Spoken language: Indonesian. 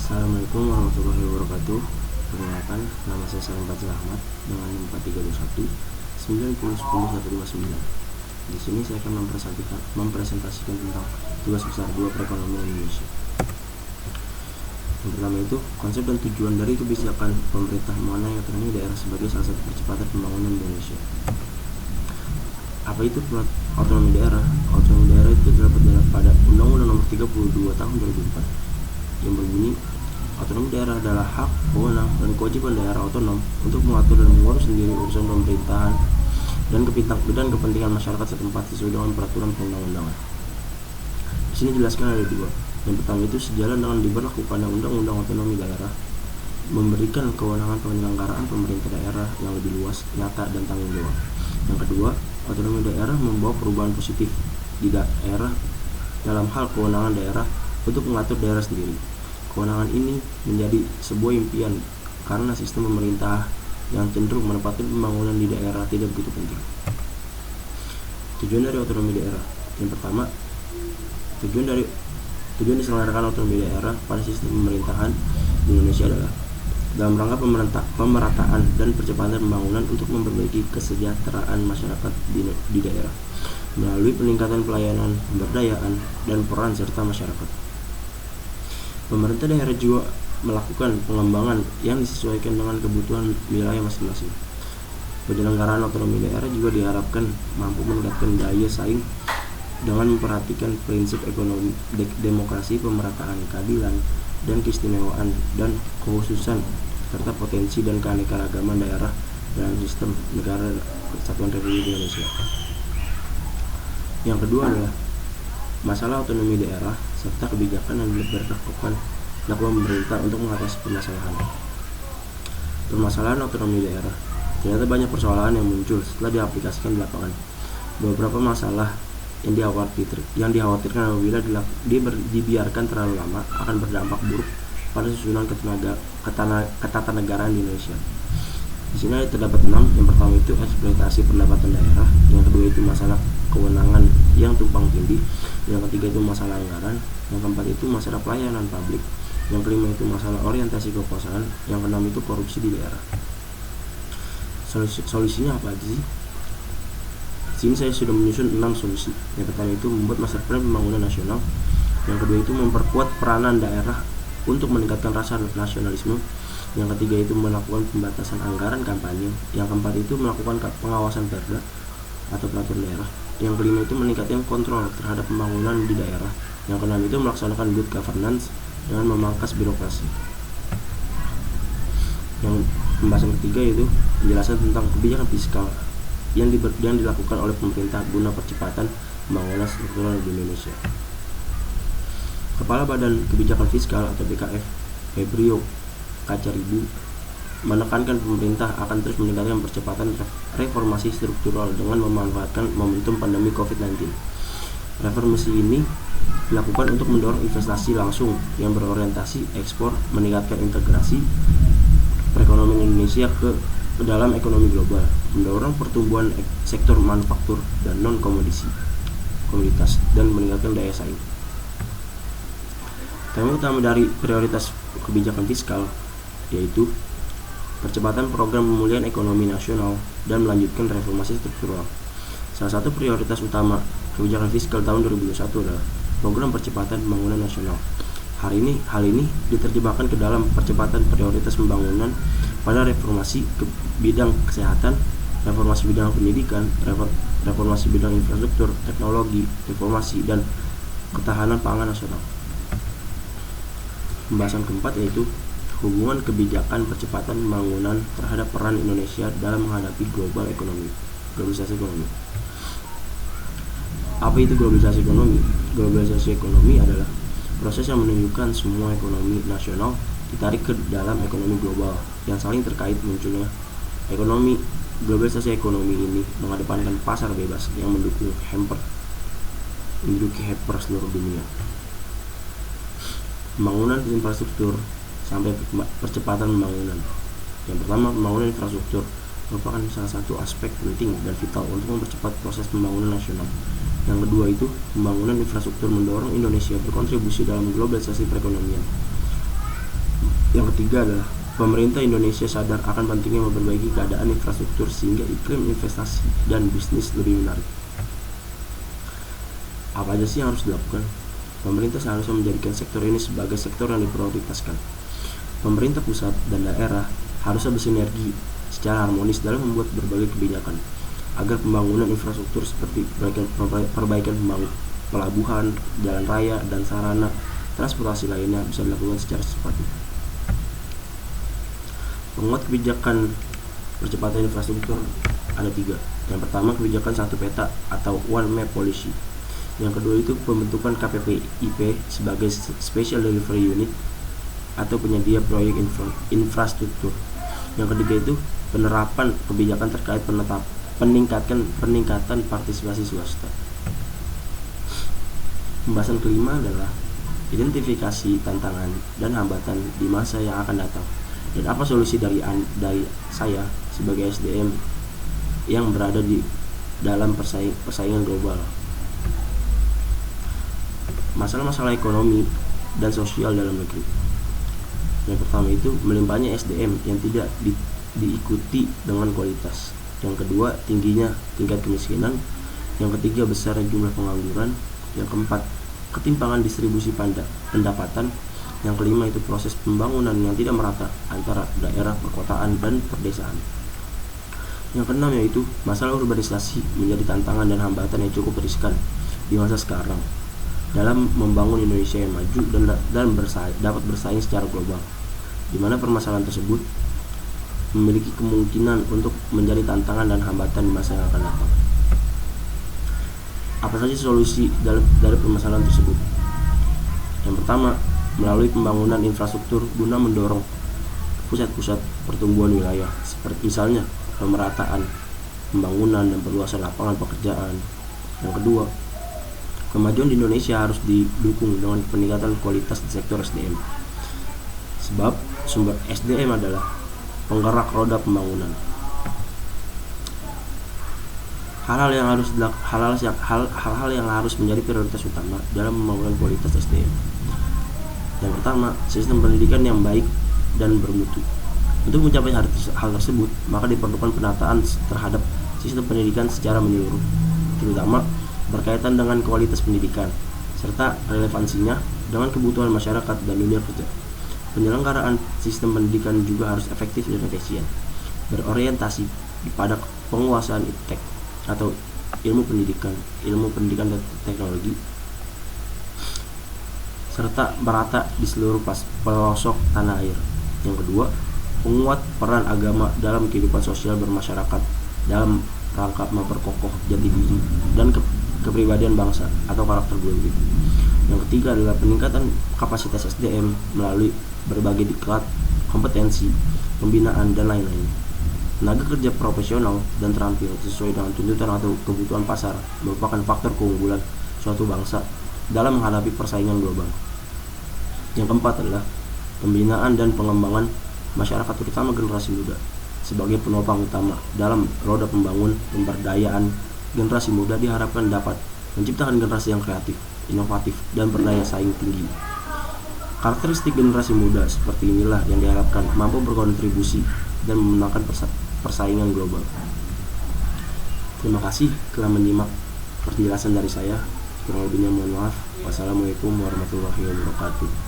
Assalamualaikum warahmatullahi wabarakatuh. Perkenalkan, nama saya Salim Fathil Ahmad dengan 4321 9010159. Di sini saya akan mempresentasikan tentang tugas besar 2 perekonomian Indonesia. Yang pertama itu, konsep dan tujuan dari kebijakan pemerintah mengenai otonomi daerah sebagai salah satu percepatan pembangunan Indonesia. Apa itu otonomi daerah? Otonomi daerah itu terdapat pada Undang-Undang Nomor 32 Tahun 2004 yang berbunyi, otonomi daerah adalah hak, wewenang, dan kewajiban daerah otonom untuk mengatur dan mengurus sendiri urusan pemerintahan dan kepentingan masyarakat setempat sesuai dengan peraturan perundang-undangan. Di sini dijelaskan ada 2. Yang pertama itu sejalan dengan diberlakukannya Undang-Undang Otonomi Daerah memberikan kewenangan penyelenggaraan pemerintah daerah yang lebih luas, nyata, dan tanggung jawab. Yang kedua, otonomi daerah membawa perubahan positif di daerah dalam hal kewenangan daerah untuk mengatur daerah sendiri. Kewenangan ini menjadi sebuah impian karena sistem pemerintah yang cenderung menempatkan pembangunan di daerah tidak begitu penting. Tujuan dari otonomi daerah. Yang pertama, tujuan diselenggarakan otonomi daerah pada sistem pemerintahan di Indonesia adalah dalam rangka pemerataan dan percepatan pembangunan untuk memperbaiki kesejahteraan masyarakat di daerah melalui peningkatan pelayanan, pemberdayaan, dan peran serta masyarakat. Pemerintah daerah juga melakukan pengembangan yang disesuaikan dengan kebutuhan wilayah masing-masing. Penyelenggaraan otonomi daerah juga diharapkan mampu meningkatkan daya saing dengan memperhatikan prinsip ekonomi, demokrasi, pemerataan, keadilan, dan keistimewaan dan kekhususan serta potensi dan keanekaragaman daerah dalam sistem negara Kesatuan Republik Indonesia. Yang kedua adalah masalah otonomi daerah serta kebijakan yang dilakukan pemerintah untuk mengatasi permasalahan otonomi daerah. Ternyata banyak persoalan yang muncul setelah diaplikasikan di lapangan. Beberapa masalah yang dikhawatirkan apabila dibiarkan terlalu lama akan berdampak buruk pada susunan ketatanegaraan di Indonesia. Di sini terdapat 6. Yang pertama itu eksploitasi pendapatan daerah, yang kedua itu masalah kewenangan yang tumpang tindih, yang ketiga itu masalah anggaran, yang keempat itu masalah pelayanan publik, yang kelima itu masalah orientasi kekuasaan, yang keenam itu korupsi di daerah. Solusinya apa aja sih? Di sini saya sudah menyusun 6 solusi. Yang pertama itu membuat master plan pembangunan nasional, yang kedua itu memperkuat peranan daerah untuk meningkatkan rasa nasionalisme, yang ketiga itu melakukan pembatasan anggaran kampanye, yang keempat itu melakukan pengawasan perda atau peraturan daerah, yang kelima itu meningkatkan kontrol terhadap pembangunan di daerah, yang keenam itu melaksanakan good governance dengan memangkas birokrasi. Yang pembahasan ketiga itu penjelasan tentang kebijakan fiskal yang dilakukan oleh pemerintah guna percepatan pembangunan struktural di Indonesia. Kepala Badan Kebijakan Fiskal atau BKF, Febrio Kacaribu, menekankan pemerintah akan terus meningkatkan percepatan reformasi struktural dengan memanfaatkan momentum pandemi COVID-19. Reformasi ini dilakukan untuk mendorong investasi langsung yang berorientasi ekspor, meningkatkan integrasi perekonomian Indonesia ke dalam ekonomi global, mendorong pertumbuhan sektor manufaktur dan komoditas, dan meningkatkan daya saing. Tema utama dari prioritas kebijakan fiskal yaitu percepatan program pemulihan ekonomi nasional dan melanjutkan reformasi struktural. Salah satu prioritas utama kebijakan fiskal tahun 2021 adalah program percepatan pembangunan nasional. Hal ini diterjemahkan ke dalam percepatan prioritas pembangunan pada reformasi ke bidang kesehatan, reformasi bidang pendidikan, reformasi bidang infrastruktur, teknologi, reformasi dan ketahanan pangan nasional. Pembahasan keempat yaitu hubungan kebijakan percepatan pembangunan terhadap peran Indonesia dalam menghadapi globalisasi ekonomi. Apa itu globalisasi ekonomi? Globalisasi ekonomi adalah proses yang menunjukkan semua ekonomi nasional ditarik ke dalam ekonomi global yang saling terkait. Munculnya globalisasi ekonomi ini mengedepankan pasar bebas yang menduduki hampir seluruh dunia. Pembangunan infrastruktur sampai percepatan pembangunan. Yang pertama, pembangunan infrastruktur merupakan salah satu aspek penting dan vital untuk mempercepat proses pembangunan nasional. Yang kedua itu, pembangunan infrastruktur mendorong Indonesia berkontribusi dalam globalisasi perekonomian. Yang ketiga adalah pemerintah Indonesia sadar akan pentingnya memperbaiki keadaan infrastruktur sehingga iklim investasi dan bisnis lebih menarik. Apa aja sih yang harus dilakukan? Pemerintah seharusnya menjadikan sektor ini sebagai sektor yang diprioritaskan. Pemerintah pusat dan daerah harusnya bersinergi secara harmonis dalam membuat berbagai kebijakan agar pembangunan infrastruktur seperti perbaikan pelabuhan, jalan raya, dan sarana transportasi lainnya bisa dilakukan secara cepat. Menguat kebijakan percepatan infrastruktur ada 3. Yang pertama, kebijakan satu peta atau One Map Policy. Yang kedua itu pembentukan KPPIP sebagai Special Delivery Unit atau penyedia proyek infrastruktur. Yang ketiga itu penerapan kebijakan terkait peningkatan partisipasi swasta. Pembahasan kelima adalah identifikasi tantangan dan hambatan di masa yang akan datang. Dan apa solusi dari saya sebagai SDM yang berada di dalam persaingan global. Masalah-masalah ekonomi dan sosial dalam negeri. Yang pertama itu melimpahnya SDM yang tidak diikuti dengan kualitas. Yang kedua, tingginya tingkat kemiskinan. Yang ketiga, besarnya jumlah pengangguran. Yang keempat, ketimpangan distribusi pendapatan. Yang kelima itu proses pembangunan yang tidak merata antara daerah, perkotaan, dan perdesaan. Yang keenam yaitu masalah urbanisasi menjadi tantangan dan hambatan yang cukup riskan di masa sekarang dalam membangun Indonesia yang maju dan dapat bersaing secara global, di mana permasalahan tersebut memiliki kemungkinan untuk menjadi tantangan dan hambatan di masa yang akan datang. Apa saja solusi dari permasalahan tersebut? Yang pertama, melalui pembangunan infrastruktur guna mendorong pusat-pusat pertumbuhan wilayah, seperti misalnya pemerataan pembangunan dan perluasan lapangan pekerjaan. Yang kedua, kemajuan di Indonesia harus didukung dengan peningkatan kualitas di sektor SDM, sebab sumber SDM adalah penggerak roda pembangunan. Hal-hal yang harus menjadi prioritas utama dalam membangun kualitas SDM. Yang pertama, sistem pendidikan yang baik dan bermutu. Untuk mencapai hal tersebut, maka diperlukan penataan terhadap sistem pendidikan secara menyeluruh, terutama berkaitan dengan kualitas pendidikan, serta relevansinya dengan kebutuhan masyarakat dan dunia kerja. Penyelenggaraan sistem pendidikan juga harus efektif dan efisien, berorientasi pada penguasaan iptek atau ilmu pendidikan dan teknologi, serta merata di seluruh pelosok tanah air. Yang kedua, menguat peran agama dalam kehidupan sosial bermasyarakat dalam rangka memperkokoh jati diri dan kepribadian bangsa atau karakter global. Yang ketiga adalah peningkatan kapasitas SDM melalui berbagai diklat, kompetensi, pembinaan, dan lain-lain. Tenaga kerja profesional dan terampil sesuai dengan tuntutan atau kebutuhan pasar merupakan faktor keunggulan suatu bangsa dalam menghadapi persaingan global. Yang keempat adalah pembinaan dan pengembangan masyarakat, terutama generasi muda, sebagai penopang utama dalam roda pemberdayaan. Generasi muda diharapkan dapat menciptakan generasi yang kreatif, inovatif, dan berdaya saing tinggi. Karakteristik generasi muda seperti inilah yang diharapkan mampu berkontribusi dan memenangkan persaingan global. Terima kasih telah menyimak penjelasan dari saya. Kurang lebihnya mohon maaf. Wassalamualaikum warahmatullahi wabarakatuh.